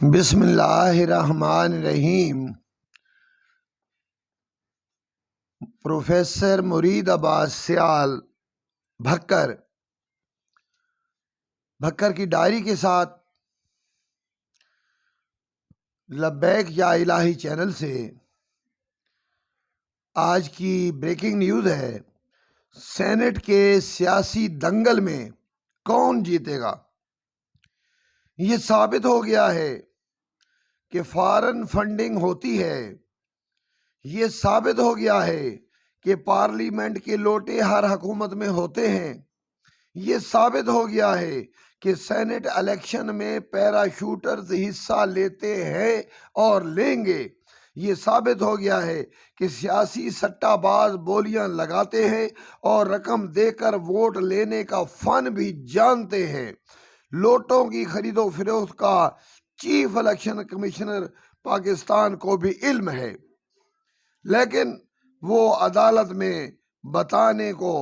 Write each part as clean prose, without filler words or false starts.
بسم اللہ الرحمن الرحیم۔ پروفیسر مرید عباس سیال بھکر کی ڈائری کے ساتھ لبیک یا الہی چینل سے آج کی بریکنگ نیوز ہے۔ سینٹ کے سیاسی دنگل میں کون جیتے گا؟ یہ ثابت ہو گیا ہے کہ فارن فنڈنگ ہوتی ہے۔ یہ ثابت ہو گیا ہے کہ پارلیمنٹ کے لوٹے ہر حکومت میں ہوتے ہیں۔ یہ ثابت ہو گیا ہے کہ سینٹ الیکشن میں پیراشوٹرز حصہ لیتے ہیں اور لیں گے۔ یہ ثابت ہو گیا ہے کہ سیاسی سٹہ باز بولیاں لگاتے ہیں اور رقم دے کر ووٹ لینے کا فن بھی جانتے ہیں۔ لوٹوں کی خرید و فروخت کا چیف الیکشن کمشنر پاکستان کو بھی علم ہے، لیکن وہ عدالت میں بتانے کو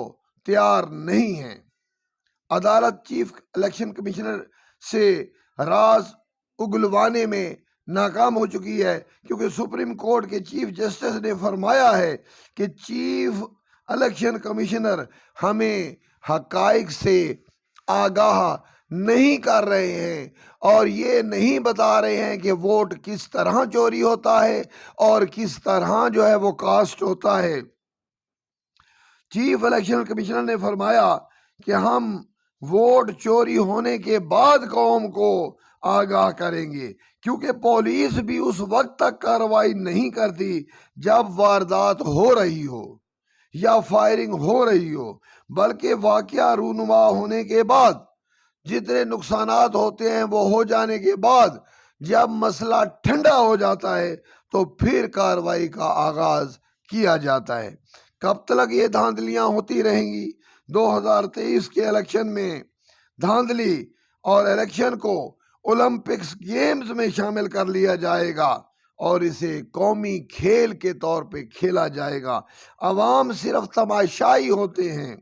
تیار نہیں ہے۔ عدالت چیف الیکشن کمشنر سے راز اگلوانے میں ناکام ہو چکی ہے، کیونکہ سپریم کورٹ کے چیف جسٹس نے فرمایا ہے کہ چیف الیکشن کمشنر ہمیں حقائق سے آگاہ نہیں کر رہے ہیں اور یہ نہیں بتا رہے ہیں کہ ووٹ کس طرح چوری ہوتا ہے اور کس طرح وہ کاسٹ ہوتا ہے۔ چیف الیکشن کمشنر نے فرمایا کہ ہم ووٹ چوری ہونے کے بعد قوم کو آگاہ کریں گے، کیونکہ پولیس بھی اس وقت تک کارروائی نہیں کرتی جب واردات ہو رہی ہو یا فائرنگ ہو رہی ہو، بلکہ واقعہ رونما ہونے کے بعد، جتنے نقصانات ہوتے ہیں وہ ہو جانے کے بعد، جب مسئلہ ٹھنڈا ہو جاتا ہے تو پھر کارروائی کا آغاز کیا جاتا ہے۔ کب تک یہ دھاندلیاں ہوتی رہیں گی؟ 2023 کے الیکشن میں دھاندلی اور الیکشن کو اولمپکس گیمز میں شامل کر لیا جائے گا اور اسے قومی کھیل کے طور پہ کھیلا جائے گا۔ عوام صرف تماشائی ہوتے ہیں،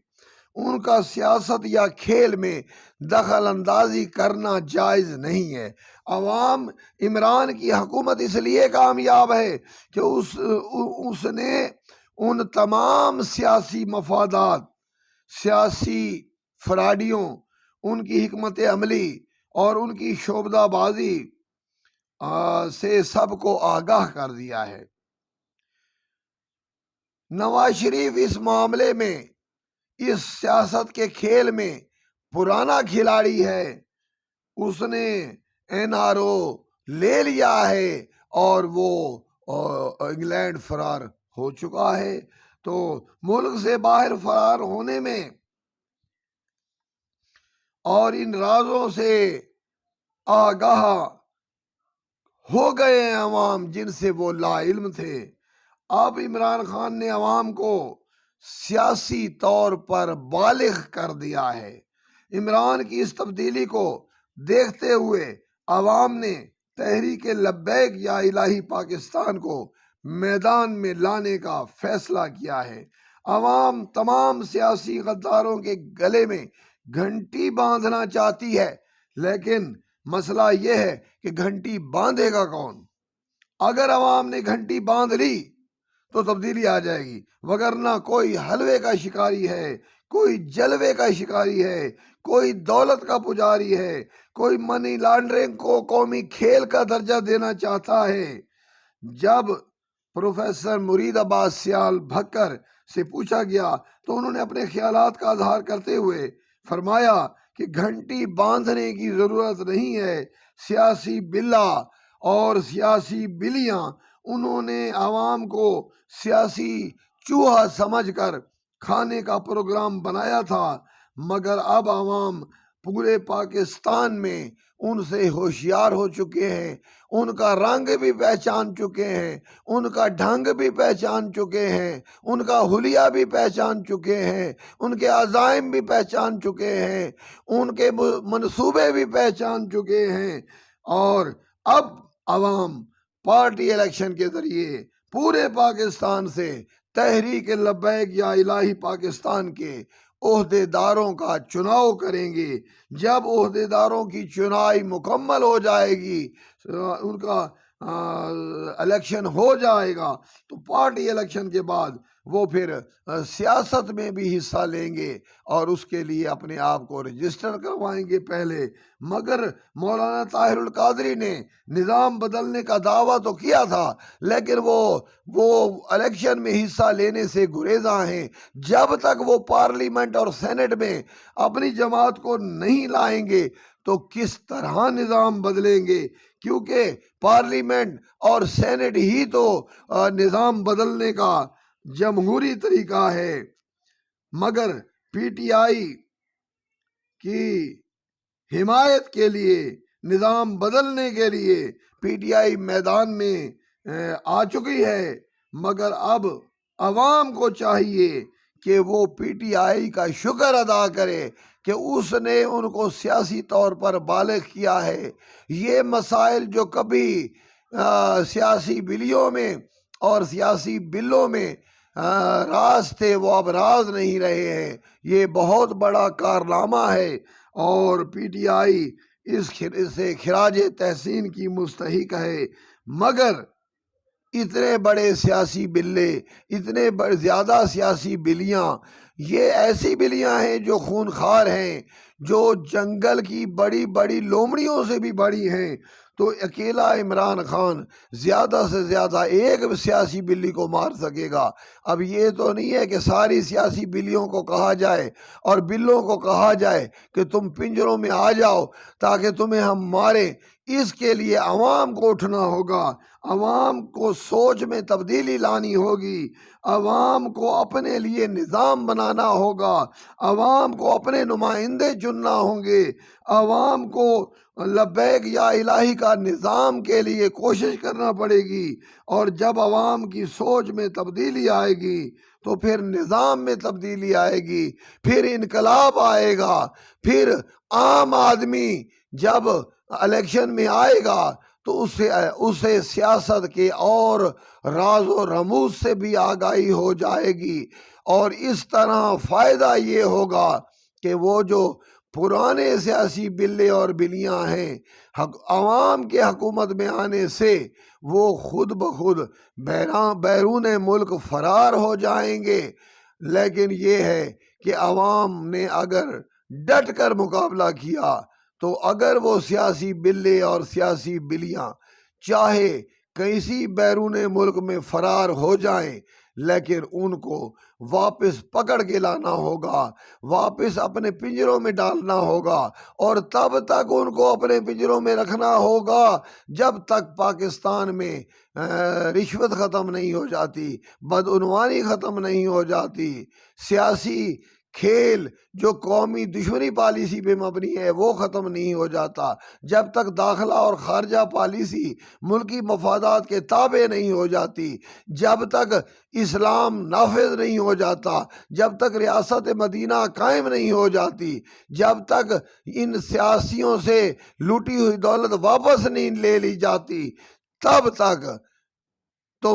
ان کا سیاست یا کھیل میں دخل اندازی کرنا جائز نہیں ہے۔ عوام عمران کی حکومت اس لیے کامیاب ہے کہ اس نے ان تمام سیاسی مفادات، سیاسی فراڈیوں، ان کی حکمت عملی اور ان کی شعبدہ بازی سے سب کو آگاہ کر دیا ہے۔ نواز شریف اس معاملے میں، اس سیاست کے کھیل میں پرانا کھلاڑی ہے۔ اس نے NRO لے لیا ہے اور وہ انگلینڈ فرار ہو چکا ہے۔ تو ملک سے باہر فرار ہونے میں اور ان رازوں سے آگاہ ہو گئے ہیں عوام جن سے وہ لا علم تھے۔ اب عمران خان نے عوام کو سیاسی طور پر بالغ کر دیا ہے۔ عمران کی اس تبدیلی کو دیکھتے ہوئے عوام نے تحریک لبیک یا الہی پاکستان کو میدان میں لانے کا فیصلہ کیا ہے۔ عوام تمام سیاسی غداروں کے گلے میں گھنٹی باندھنا چاہتی ہے، لیکن مسئلہ یہ ہے کہ گھنٹی باندھے گا کون؟ اگر عوام نے گھنٹی باندھ لی تو تبدیلی آ جائے گی، وگرنہ کوئی حلوے کا شکاری ہے، کوئی جلوے کا شکاری ہے، کوئی دولت کا پجاری ہے، کوئی منی لانڈرنگ کو قومی کھیل کا درجہ دینا چاہتا ہے۔ جب پروفیسر مرید عباس سیال بھکر سے پوچھا گیا تو انہوں نے اپنے خیالات کا اظہار کرتے ہوئے فرمایا کہ گھنٹی باندھنے کی ضرورت نہیں ہے۔ سیاسی بلا اور سیاسی بلیاں، انہوں نے عوام کو سیاسی چوہا سمجھ کر کھانے کا پروگرام بنایا تھا، مگر اب عوام پورے پاکستان میں ان سے ہوشیار ہو چکے ہیں، ان کا رنگ بھی پہچان چکے ہیں، ان کا ڈھنگ بھی پہچان چکے ہیں، ان کا حلیہ بھی پہچان چکے ہیں، ان کے عزائم بھی پہچان چکے ہیں، ان کے منصوبے بھی پہچان چکے ہیں۔ اور اب عوام پارٹی الیکشن کے ذریعے پورے پاکستان سے تحریک لبیک یا الہی پاکستان کے عہدے داروں کا چناؤ کریں گے۔ جب عہدے داروں کی چنائی مکمل ہو جائے گی، ان کا الیکشن ہو جائے گا، تو پارٹی الیکشن کے بعد وہ پھر سیاست میں بھی حصہ لیں گے اور اس کے لیے اپنے آپ کو رجسٹر کروائیں گے پہلے۔ مگر مولانا طاہر القادری نے نظام بدلنے کا دعویٰ تو کیا تھا، لیکن وہ الیکشن میں حصہ لینے سے گریزاں ہیں۔ جب تک وہ پارلیمنٹ اور سینٹ میں اپنی جماعت کو نہیں لائیں گے تو کس طرح نظام بدلیں گے؟ کیونکہ پارلیمنٹ اور سینٹ ہی تو نظام بدلنے کا جمہوری طریقہ ہے۔ مگر پی ٹی آئی کی حمایت کے لیے، نظام بدلنے کے لیے پی ٹی آئی میدان میں آ چکی ہے، مگر اب عوام کو چاہیے کہ وہ پی ٹی آئی کا شکر ادا کرے کہ اس نے ان کو سیاسی طور پر بالغ کیا ہے۔ یہ مسائل جو کبھی سیاسی بلیوں میں اور سیاسی بلوں میں راز تھے، وہ اب راز نہیں رہے ہیں۔ یہ بہت بڑا کارنامہ ہے اور پی ٹی آئی اس سے خراج تحسین کی مستحق ہے۔ مگر اتنے بڑے سیاسی بلے، اتنے زیادہ سیاسی بلیاں، یہ ایسی بلیاں ہیں جو خونخوار ہیں، جو جنگل کی بڑی بڑی لومڑیوں سے بھی بڑی ہیں۔ تو اکیلا عمران خان زیادہ سے زیادہ ایک سیاسی بلی کو مار سکے گا۔ اب یہ تو نہیں ہے کہ ساری سیاسی بلیوں کو کہا جائے اور بلوں کو کہا جائے کہ تم پنجروں میں آ جاؤ تاکہ تمہیں ہم ماریں۔ اس کے لیے عوام کو اٹھنا ہوگا، عوام کو سوچ میں تبدیلی لانی ہوگی، عوام کو اپنے لیے نظام بنانا ہوگا، عوام کو اپنے نمائندے چننا ہوں گے، عوام کو لبیک یا الہی کا نظام کے لیے کوشش کرنا پڑے گی۔ اور جب عوام کی سوچ میں تبدیلی آئے گی تو پھر نظام میں تبدیلی آئے گی، پھر انقلاب آئے گا، پھر عام آدمی جب الیکشن میں آئے گا تو اسے سیاست کے اور راز و رموز سے بھی آگاہی ہو جائے گی۔ اور اس طرح فائدہ یہ ہوگا کہ وہ جو پرانے سیاسی بلے اور بلیاں ہیں، عوام کے حکومت میں آنے سے وہ خود بخود بیرون ملک فرار ہو جائیں گے۔ لیکن یہ ہے کہ عوام نے اگر ڈٹ کر مقابلہ کیا تو اگر وہ سیاسی بلے اور سیاسی بلیاں چاہے کسی بیرون ملک میں فرار ہو جائیں، لیکن ان کو واپس پکڑ کے لانا ہوگا، واپس اپنے پنجروں میں ڈالنا ہوگا، اور تب تک ان کو اپنے پنجروں میں رکھنا ہوگا جب تک پاکستان میں رشوت ختم نہیں ہو جاتی، بدعنوانی ختم نہیں ہو جاتی، سیاسی کھیل جو قومی دشمنی پالیسی پہ مبنی ہے وہ ختم نہیں ہو جاتا، جب تک داخلہ اور خارجہ پالیسی ملکی مفادات کے تابع نہیں ہو جاتی، جب تک اسلام نافذ نہیں ہو جاتا، جب تک ریاست مدینہ قائم نہیں ہو جاتی، جب تک ان سیاسیوں سے لوٹی ہوئی دولت واپس نہیں لے لی جاتی، تب تک تو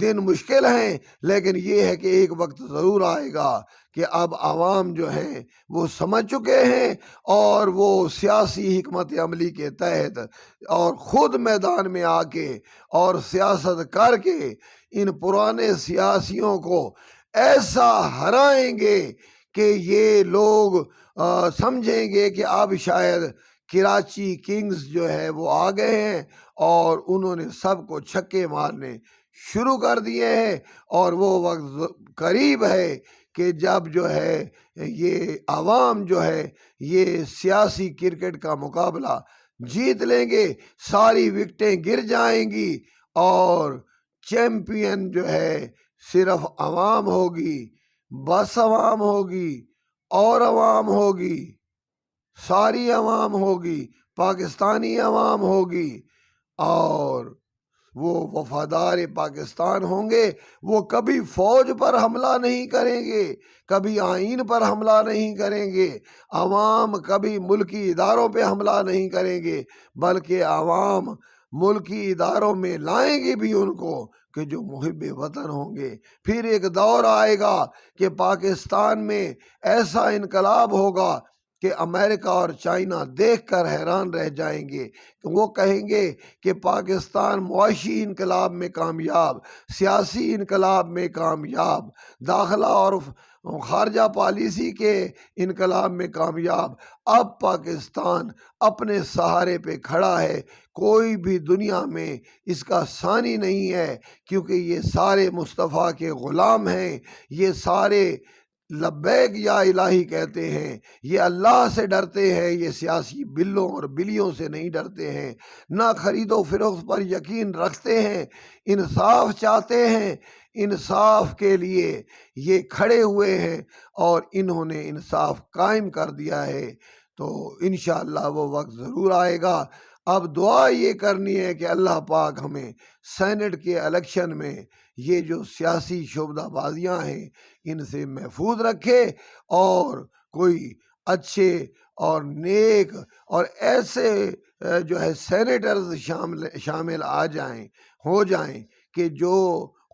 دن مشکل ہیں۔ لیکن یہ ہے کہ ایک وقت ضرور آئے گا کہ اب عوام جو ہیں وہ سمجھ چکے ہیں اور وہ سیاسی حکمت عملی کے تحت اور خود میدان میں آ کے اور سیاست کر کے ان پرانے سیاسیوں کو ایسا ہرائیں گے کہ یہ لوگ سمجھیں گے کہ اب شاید کراچی کنگز جو ہے وہ آ گئے ہیں اور انہوں نے سب کو چھکے مارنے شروع کر دیے ہیں۔ اور وہ وقت قریب ہے کہ جب جو ہے یہ عوام جو ہے یہ سیاسی کرکٹ کا مقابلہ جیت لیں گے، ساری وکٹیں گر جائیں گی اور چیمپئن جو ہے صرف عوام ہوگی، بس عوام ہوگی اور عوام ہوگی، ساری عوام ہوگی، پاکستانی عوام ہوگی، اور وہ وفادار پاکستان ہوں گے۔ وہ کبھی فوج پر حملہ نہیں کریں گے، کبھی آئین پر حملہ نہیں کریں گے، عوام کبھی ملکی اداروں پہ حملہ نہیں کریں گے، بلکہ عوام ملکی اداروں میں لائیں گے بھی ان کو کہ جو محب وطن ہوں گے۔ پھر ایک دور آئے گا کہ پاکستان میں ایسا انقلاب ہوگا کہ امریکہ اور چائنا دیکھ کر حیران رہ جائیں گے۔ وہ کہیں گے کہ پاکستان معاشی انقلاب میں کامیاب، سیاسی انقلاب میں کامیاب، داخلہ اور خارجہ پالیسی کے انقلاب میں کامیاب۔ اب پاکستان اپنے سہارے پہ کھڑا ہے، کوئی بھی دنیا میں اس کا ثانی نہیں ہے، کیونکہ یہ سارے مصطفیٰ کے غلام ہیں، یہ سارے لبیک یا الہی کہتے ہیں، یہ اللہ سے ڈرتے ہیں، یہ سیاسی بلوں اور بلیوں سے نہیں ڈرتے ہیں، نہ خرید و فروخت پر یقین رکھتے ہیں، انصاف چاہتے ہیں، انصاف کے لیے یہ کھڑے ہوئے ہیں اور انہوں نے انصاف قائم کر دیا ہے۔ تو انشاءاللہ وہ وقت ضرور آئے گا۔ اب دعا یہ کرنی ہے کہ اللہ پاک ہمیں سینٹ کے الیکشن میں یہ جو سیاسی شعبہ بازیاں ہیں ان سے محفوظ رکھے، اور کوئی اچھے اور نیک اور ایسے جو ہے سینیٹرز شامل ہو جائیں کہ جو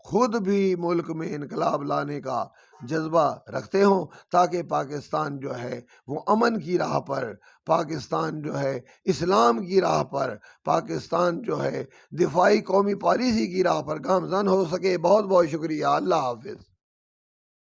خود بھی ملک میں انقلاب لانے کا جذبہ رکھتے ہوں، تاکہ پاکستان جو ہے وہ امن کی راہ پر، پاکستان جو ہے اسلام کی راہ پر، پاکستان جو ہے دفاعی قومی پالیسی کی راہ پر گامزن ہو سکے۔ بہت بہت شکریہ۔ اللہ حافظ۔